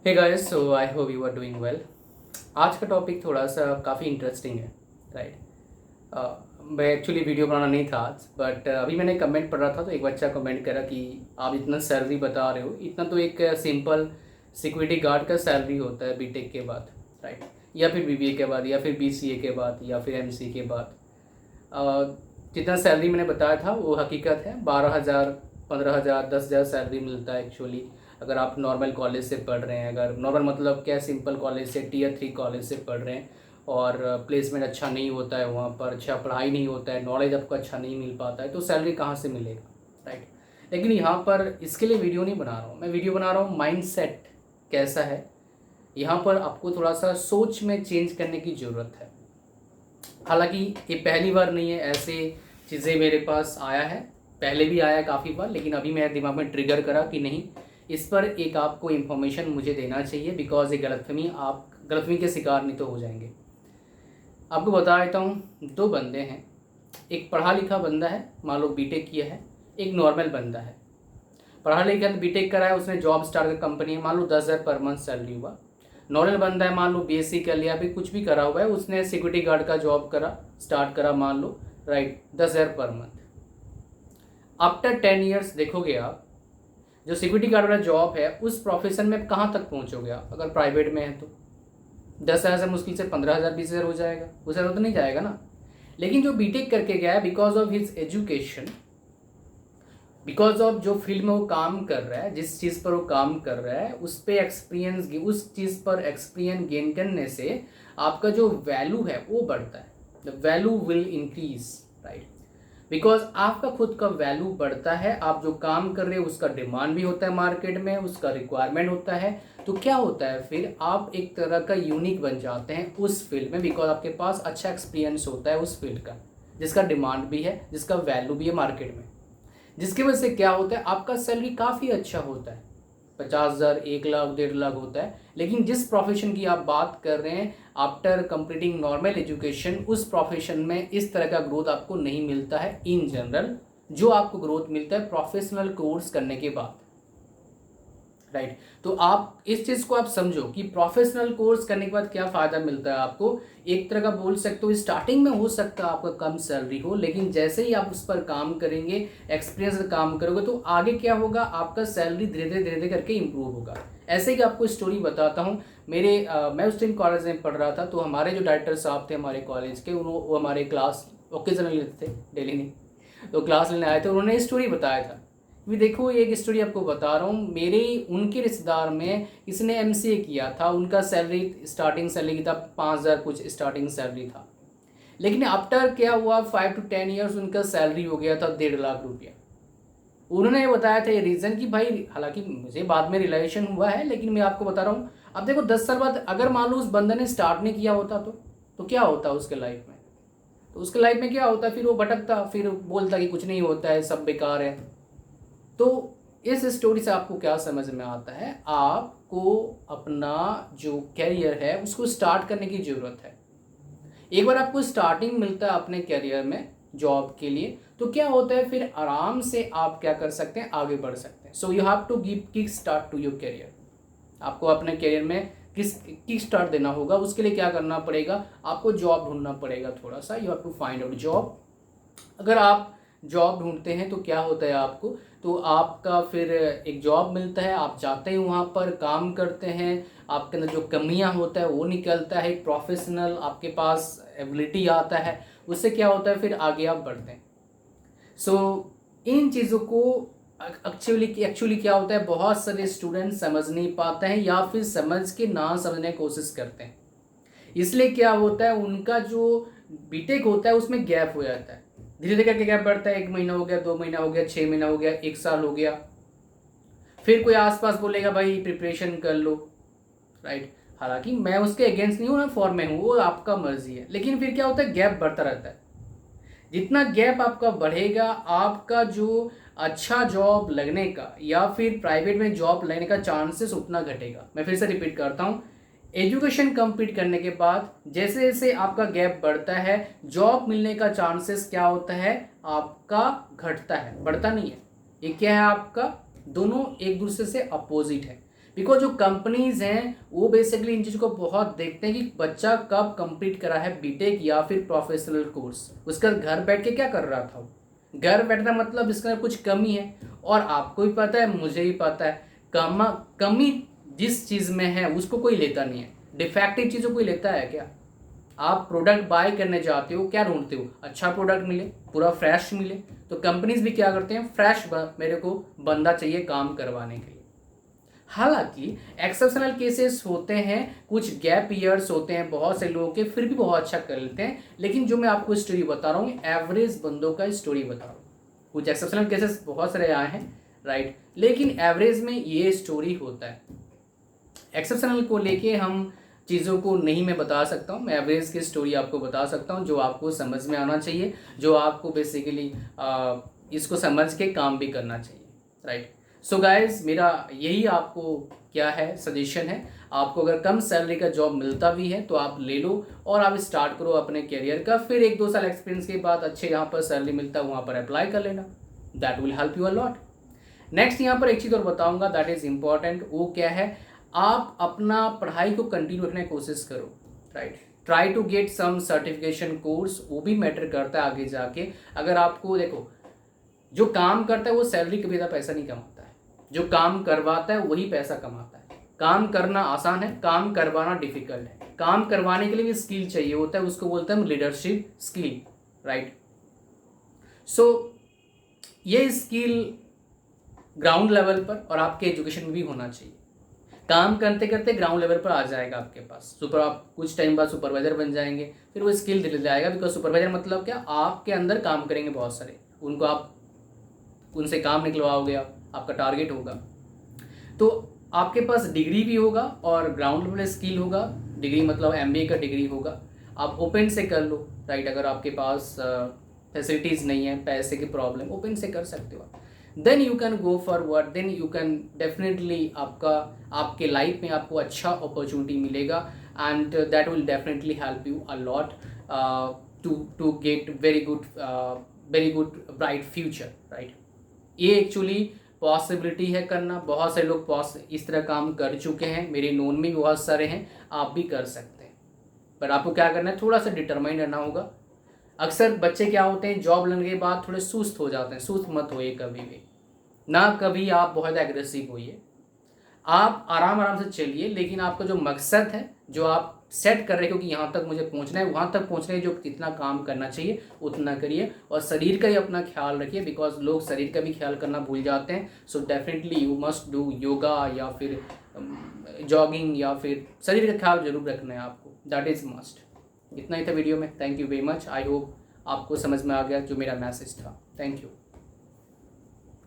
Hey guys, so I hope you are doing well. आज का topic थोड़ा सा काफ़ी इंटरेस्टिंग है, राइट। मैं एक्चुअली वीडियो बनाना नहीं था आज, बट अभी मैंने कमेंट पढ़ रहा था तो एक बच्चा कमेंट करा कि आप इतना सैलरी बता रहे हो, इतना तो एक सिंपल सिक्योरिटी गार्ड का सैलरी होता है बीटेक के बाद, राइट, या फिर बीबीए के बाद, या फिर बीसीए के बाद, या फिर एमसी के बाद। जितना सैलरी मैंने बताया था वो हकीकत है। 12,000, 15,000, 10,000 सैलरी मिलता है एक्चुअली, अगर आप नॉर्मल कॉलेज से पढ़ रहे हैं। अगर नॉर्मल मतलब क्या, सिंपल कॉलेज से, टियर 3 कॉलेज से पढ़ रहे हैं और प्लेसमेंट अच्छा नहीं होता है, वहाँ पर अच्छा पढ़ाई नहीं होता है, नॉलेज आपको अच्छा नहीं मिल पाता है, तो सैलरी कहाँ से मिलेगा, राइट। लेकिन यहाँ पर इसके लिए वीडियो नहीं बना रहा हूँ मैं, वीडियो बना रहा हूँ माइंड सेट कैसा है। यहाँ पर आपको थोड़ा सा सोच में चेंज करने की ज़रूरत है। हालांकि ये पहली बार नहीं है, ऐसे चीज़ें मेरे पास आया है, पहले भी आया काफ़ी बार, लेकिन अभी मेरे दिमाग में ट्रिगर करा कि नहीं, इस पर एक आपको इन्फॉर्मेशन मुझे देना चाहिए, बिकॉज ये गलतफहमी, आप गलतफहमी के शिकार नहीं तो हो जाएंगे। आपको बता देता हूँ, दो बंदे हैं। एक पढ़ा लिखा बंदा है, मान लो बीटेक किया है। एक नॉर्मल बंदा है, पढ़ा लिखा बीटेक करा है, उसने जॉब स्टार्ट कर कंपनी है, मान लो 10,000 पर मंथ सैलरी हुआ। नॉर्मल बंदा है, मान लो बीएससी कर लिया, अभी कुछ भी करा हुआ है, उसने सिक्योरिटी गार्ड का जॉब करा, स्टार्ट करा, मान लो, right, 10,000 per month. After 10 years देखोगे आप, जो सिक्योरिटी गार्ड वाला जॉब है उस प्रोफेशन में कहाँ तक पहुँचोगे आप, अगर प्राइवेट में है तो 10,000 से मुश्किल से 15,000, 20,000 हो जाएगा, उससे तो नहीं जाएगा ना। लेकिन जो बीटेक करके गया है, because of his education, because of जो फील्ड में वो काम कर रहा है, जिस चीज़ पर वो काम कर रहा है, उस पे एक्सपीरियंस, उस चीज़ पर एक्सपीरियंस गेन करने से आपका जो वैल्यू है वो बढ़ता है। The value will increase, right. Because आपका खुद का वैल्यू बढ़ता है, आप जो काम कर रहे हो उसका डिमांड भी होता है मार्केट में, उसका रिक्वायरमेंट होता है, तो क्या होता है फिर आप एक तरह का यूनिक बन जाते हैं उस फील्ड में, बिकॉज आपके पास अच्छा एक्सपीरियंस होता है उस फील्ड का, जिसका डिमांड भी है, जिसका वैल्यू भी है मार्केट में। जिसकी वजह से क्या होता है, आपका सैलरी काफ़ी अच्छा होता है, 50,000, 1 लाख, 1.5 लाख होता है। लेकिन जिस प्रोफेशन की आप बात कर रहे हैं, आफ्टर कंप्लीटिंग नॉर्मल एजुकेशन, उस प्रोफेशन में इस तरह का ग्रोथ आपको नहीं मिलता है इन जनरल, जो आपको ग्रोथ मिलता है प्रोफेशनल कोर्स करने के बाद, राइट। तो आप इस चीज़ को आप समझो कि प्रोफेशनल कोर्स करने के बाद क्या फ़ायदा मिलता है आपको। एक तरह का बोल सकते हो, स्टार्टिंग में हो सकता है आपका कम सैलरी हो, लेकिन जैसे ही आप उस पर काम करेंगे, एक्सपीरियंस से काम करोगे, तो आगे क्या होगा, आपका सैलरी धीरे धीरे धीरे धीरे करके इम्प्रूव होगा। ऐसे ही आपको स्टोरी बताता हूँ। मैं उस टाइम कॉलेज में पढ़ रहा था, तो हमारे जो डायरेक्टर साहब थे हमारे कॉलेज के, वो हमारे क्लास ओकेजनली लेते थे, डेली नहीं, तो क्लास लेने आए थे, उन्होंने स्टोरी बताया था। भी देखो, एक स्टोरी आपको बता रहा हूँ, मेरे उनके रिश्तेदार में किसने एमसीए किया था, उनका सैलरी, स्टार्टिंग सैलरी की था 5,000 कुछ, स्टार्टिंग सैलरी था। लेकिन आफ्टर क्या हुआ, 5 to 10 ईयर्स उनका सैलरी हो गया था 1.5 लाख रुपया। उन्होंने बताया था ये रीज़न कि भाई, हालांकि मुझे बाद में रियलाइजेशन हुआ है, लेकिन मैं आपको बता रहा हूँ। अब देखो, 10 साल बाद अगर मान लो उस बंदे ने स्टार्ट नहीं किया होता तो क्या होता उसके लाइफ में, तो उसके लाइफ में क्या होता, फिर वो भटकता, फिर बोलता कि कुछ नहीं होता है, सब बेकार है। तो इस स्टोरी से आपको क्या समझ में आता है, आपको अपना जो कैरियर है उसको स्टार्ट करने की ज़रूरत है। एक बार आपको स्टार्टिंग मिलता है अपने कैरियर में जॉब के लिए, तो क्या होता है फिर आराम से आप क्या कर सकते हैं, आगे बढ़ सकते हैं। So you have to give kick start to your career. आपको अपने कैरियर में किक स्टार्ट देना होगा। उसके लिए क्या करना पड़ेगा, आपको जॉब ढूंढना पड़ेगा थोड़ा सा, you have to find out job. अगर आप जॉब ढूंढते हैं तो क्या होता है आपको, तो आपका फिर एक जॉब मिलता है, आप जाते हैं वहाँ पर काम करते हैं, आपके अंदर जो कमियां होता है वो निकलता है, एक प्रोफेशनल आपके पास एबिलिटी आता है, उससे क्या होता है फिर आगे आप बढ़ते हैं। सो इन चीज़ों को एक्चुअली क्या होता है, बहुत सारे स्टूडेंट समझ नहीं पाते हैं, या फिर समझ के ना समझने की कोशिश करते हैं। इसलिए क्या होता है, उनका जो बीटेक होता है उसमें गैप हो जाता है, धीरे धीरे करके गैप बढ़ता है, 1 महीना हो गया, 2 महीना हो गया, 6 महीना हो गया, 1 साल हो गया। फिर कोई आसपास बोलेगा भाई प्रिपरेशन कर लो, राइट। हालांकि मैं उसके अगेंस्ट नहीं हूँ, मैं फॉर में हूँ, वो आपका मर्जी है, लेकिन फिर क्या होता है, गैप बढ़ता रहता है। जितना गैप आपका बढ़ेगा, आपका जो अच्छा जॉब लगने का या फिर प्राइवेट में जॉब लगने का चांसेस उतना घटेगा। मैं फिर से रिपीट करता हूँ, एजुकेशन कंप्लीट करने के बाद जैसे जैसे आपका गैप बढ़ता है, जॉब मिलने का चांसेस क्या होता है, आपका घटता है, बढ़ता नहीं है। ये क्या है आपका, दोनों एक दूसरे से अपोजिट है। बिकॉज जो कंपनीज हैं वो बेसिकली इन चीज़ों को बहुत देखते हैं कि बच्चा कब कंप्लीट करा है बीटेक या फिर प्रोफेशनल कोर्स, उसका घर बैठ के क्या कर रहा था। घर बैठना मतलब इसका कुछ कमी है, और आपको भी पता है, मुझे भी पता है, कमी जिस चीज़ में है उसको कोई लेता नहीं है, डिफेक्टिव चीज़ों कोई लेता है क्या। आप प्रोडक्ट बाय करने जाते हो, क्या ढूंढते हो, अच्छा प्रोडक्ट मिले, पूरा फ्रेश मिले। तो कंपनीज भी क्या करते हैं, फ्रेश मेरे को बंदा चाहिए काम करवाने के लिए। हालांकि एक्सेप्शनल केसेस होते हैं, कुछ गैप ईयर्स होते हैं बहुत से लोगों के, फिर भी बहुत अच्छा कर लेते हैं। लेकिन जो मैं आपको स्टोरी बता रहा हूँ, एवरेज बंदों का स्टोरी बता रहा हूँ। कुछ एक्सेप्शनल केसेस बहुत सारे आए हैं, राइट, लेकिन एवरेज में ये स्टोरी होता है। एक्सेप्शनल को लेके हम चीज़ों को नहीं मैं बता सकता हूँ, मैं एवरेज की स्टोरी आपको बता सकता हूँ जो आपको समझ में आना चाहिए, जो आपको बेसिकली इसको समझ के काम भी करना चाहिए, राइट। सो गाइज, मेरा यही आपको क्या है सजेशन है, आपको अगर कम सैलरी का जॉब मिलता भी है तो आप ले लो और आप स्टार्ट करो अपने करियर का। फिर 1-2 साल एक्सपीरियंस के बाद अच्छे यहाँ पर सैलरी मिलता है, वहाँ पर अप्लाई कर लेना, that will help you a lot. Next यहाँ पर एक चीज़ और बताऊँगा, दैट इज़ इम्पॉर्टेंट। वो क्या है, आप अपना पढ़ाई को कंटिन्यू रखने की कोशिश करो, right. Try to get some certification course, वो भी मैटर करता है आगे जाके। अगर आपको देखो, जो काम करता है वो सैलरी कभी ज़्यादा पैसा नहीं कमाता है, जो काम करवाता है वही पैसा कमाता है। काम करना आसान है, काम करवाना डिफिकल्ट है। काम करवाने के लिए भी स्किल चाहिए होता है, उसको बोलते हैं लीडरशिप स्किल, राइट। सो ये स्किल ग्राउंड लेवल पर और आपके एजुकेशन में भी होना चाहिए। काम करते करते ग्राउंड लेवल पर आ जाएगा आपके पास, आप कुछ टाइम बाद सुपरवाइजर बन जाएंगे, फिर वो स्किल धीरे जाएगा। बिकॉज सुपरवाइजर मतलब क्या, आपके अंदर काम करेंगे बहुत सारे, उनको आप उनसे काम निकलवाओगे, आपका टारगेट होगा। तो आपके पास डिग्री भी होगा और ग्राउंड लेवल स्किल होगा। डिग्री मतलब MBA का डिग्री होगा, आप ओपन से कर लो, राइट। अगर आपके पास फैसिलिटीज़ नहीं है, पैसे की प्रॉब्लम, ओपन से कर सकते हो। Then you can go forward, then you can definitely आपके लाइफ में आपको अच्छा अपॉर्चुनिटी मिलेगा, and that will definitely help you a lot to get very good bright future, right. ये एक्चुअली पॉसिबिलिटी है करना, बहुत से लोग इस तरह काम कर चुके हैं, मेरे नोन में भी बहुत सारे हैं, आप भी कर सकते हैं। पर आपको क्या करना है, थोड़ा सा डिटरमाइन रहना होगा। अक्सर बच्चे क्या होते हैं, जॉब लगने के बाद थोड़े सुस्त हो जाते हैं। सुस्त मत होइए कभी भी ना, कभी आप बहुत एग्रेसिव होइए, आप आराम आराम से चलिए। लेकिन आपका जो मकसद है, जो आप सेट कर रहे हो, क्योंकि यहाँ तक मुझे पहुँचना है, वहाँ तक पहुँचने के जो जितना काम करना चाहिए उतना करिए, और शरीर का ही अपना ख्याल रखिए, बिकॉज लोग शरीर का भी ख्याल करना भूल जाते हैं। So definitely you must do yoga या फिर जॉगिंग, या फिर शरीर का ख्याल जरूर रखना है आपको, दैट इज़ मस्ट। इतना ही था वीडियो में, thank you very much. I hope आपको समझ में आ गया जो मेरा मैसेज था। Thank you.